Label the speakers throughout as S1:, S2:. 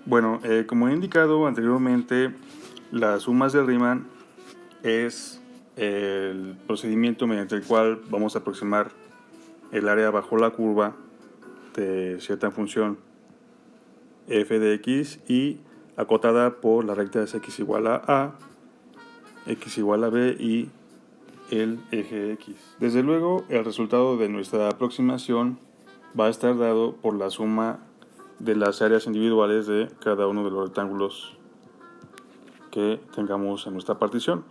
S1: Bueno, como he indicado anteriormente, las sumas de Riemann es el procedimiento mediante el cual vamos a aproximar el área bajo la curva de cierta función f de x y acotada por las rectas x igual a, x igual a b y el eje x. Desde luego, el resultado de nuestra aproximación va a estar dado por la suma de las áreas individuales de cada uno de los rectángulos que tengamos en nuestra partición.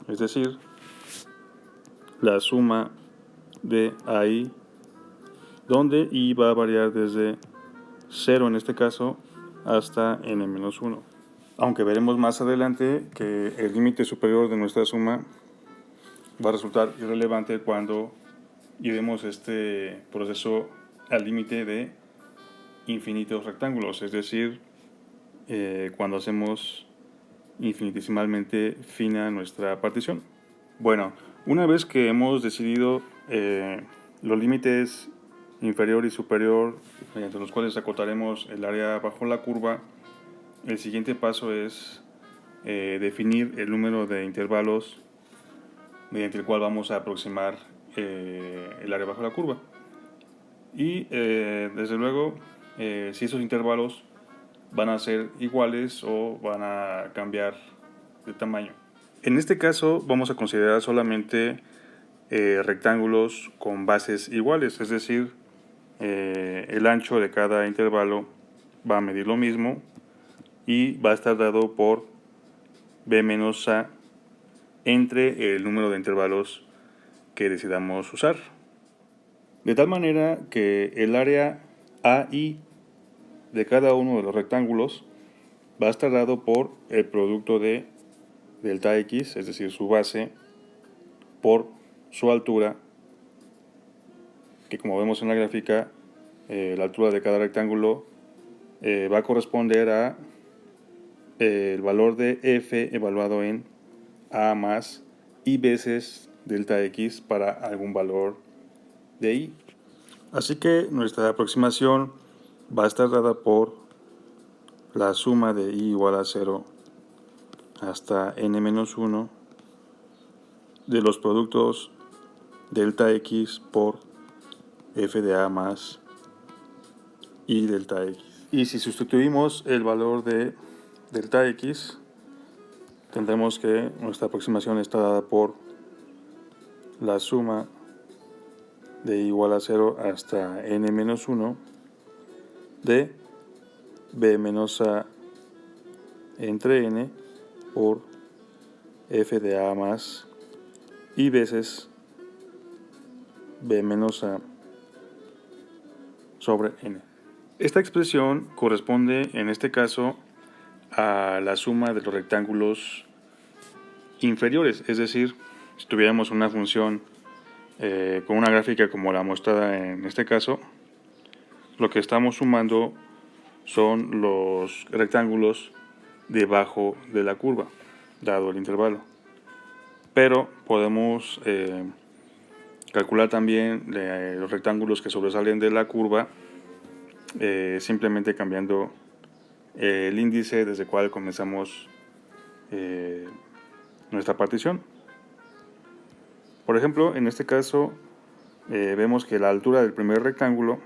S1: Es decir, la suma de ahí, donde i va a variar desde 0 en este caso hasta n-1. Aunque veremos más adelante que el límite superior de nuestra suma va a resultar irrelevante cuando llevemos este proceso al límite de infinitos rectángulos, es decir, cuando hacemos infinitesimalmente fina nuestra partición. Bueno, una vez que hemos decidido los límites inferior y superior mediante los cuales acotaremos el área bajo la curva, el siguiente paso es definir el número de intervalos mediante el cual vamos a aproximar el área bajo la curva. Y desde luego, si esos intervalos van a ser iguales o van a cambiar de tamaño. En este caso vamos a considerar solamente rectángulos con bases iguales, es decir, el ancho de cada intervalo va a medir lo mismo y va a estar dado por b menos a entre el número de intervalos que decidamos usar. De tal manera que el área AI de cada uno de los rectángulos va a estar dado por el producto de delta x, es decir, su base, por su altura, que como vemos en la gráfica, la altura de cada rectángulo va a corresponder a el valor de f evaluado en a más i veces delta x para algún valor de i. Así que nuestra aproximación va a estar dada por la suma de i igual a 0 hasta n-1 de los productos delta x por f de a más i delta x. Y si sustituimos el valor de delta x, tendremos que nuestra aproximación está dada por la suma de i igual a 0 hasta n-1 de b menos a entre n por f de a más i veces b menos a sobre n. Esta expresión corresponde en este caso a la suma de los rectángulos inferiores, es decir, si tuviéramos una función con una gráfica como la mostrada en este caso, lo que estamos sumando son los rectángulos debajo de la curva, dado el intervalo. Pero podemos calcular también los rectángulos que sobresalen de la curva simplemente cambiando el índice desde el cual comenzamos nuestra partición. Por ejemplo, en este caso vemos que la altura del primer rectángulo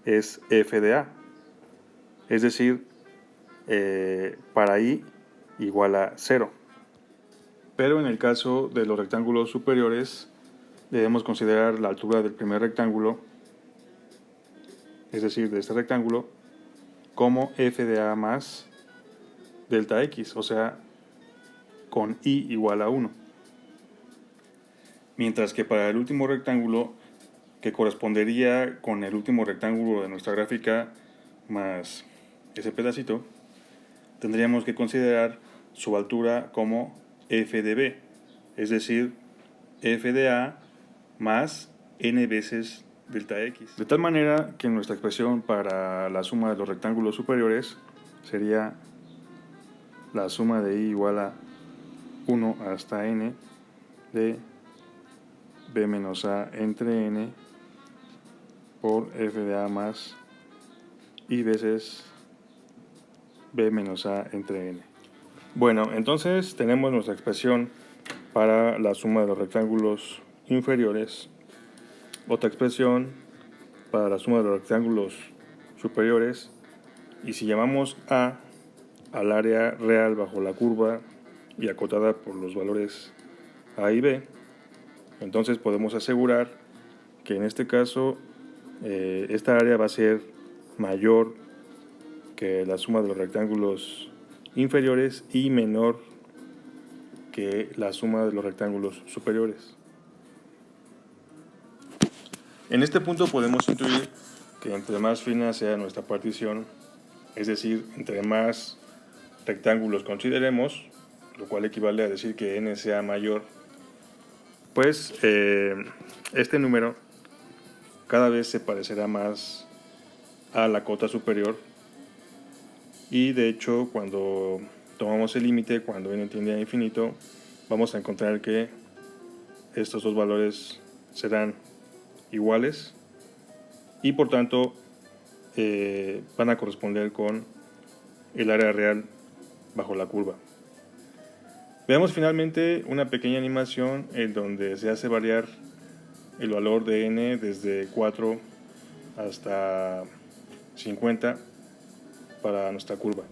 S1: es f de a, es decir, para i igual a 0. Pero en el caso de los rectángulos superiores debemos considerar la altura del primer rectángulo, es decir, de este rectángulo, como f de a más delta x, o sea, con i igual a 1. Mientras que para el último rectángulo, que correspondería con el último rectángulo de nuestra gráfica más ese pedacito, tendríamos que considerar su altura como f de b, es decir, f de a más n veces delta x. De tal manera que nuestra expresión para la suma de los rectángulos superiores sería la suma de i igual a 1 hasta n de b menos a entre n por f de a más y veces b menos a entre n. Bueno, entonces tenemos nuestra expresión para la suma de los rectángulos inferiores, otra expresión para la suma de los rectángulos superiores, y si llamamos a al área real bajo la curva y acotada por los valores a y b, entonces podemos asegurar que en este caso esta área va a ser mayor que la suma de los rectángulos inferiores y menor que la suma de los rectángulos superiores. En este punto podemos intuir que entre más fina sea nuestra partición, es decir, entre más rectángulos consideremos, lo cual equivale a decir que n sea mayor, pues este número cada vez se parecerá más a la cota superior, y de hecho cuando tomamos el límite, cuando n tiende a infinito, vamos a encontrar que estos dos valores serán iguales y por tanto van a corresponder con el área real bajo la curva. Veamos finalmente una pequeña animación en donde se hace variar el valor de n desde 4 hasta 50 para nuestra curva.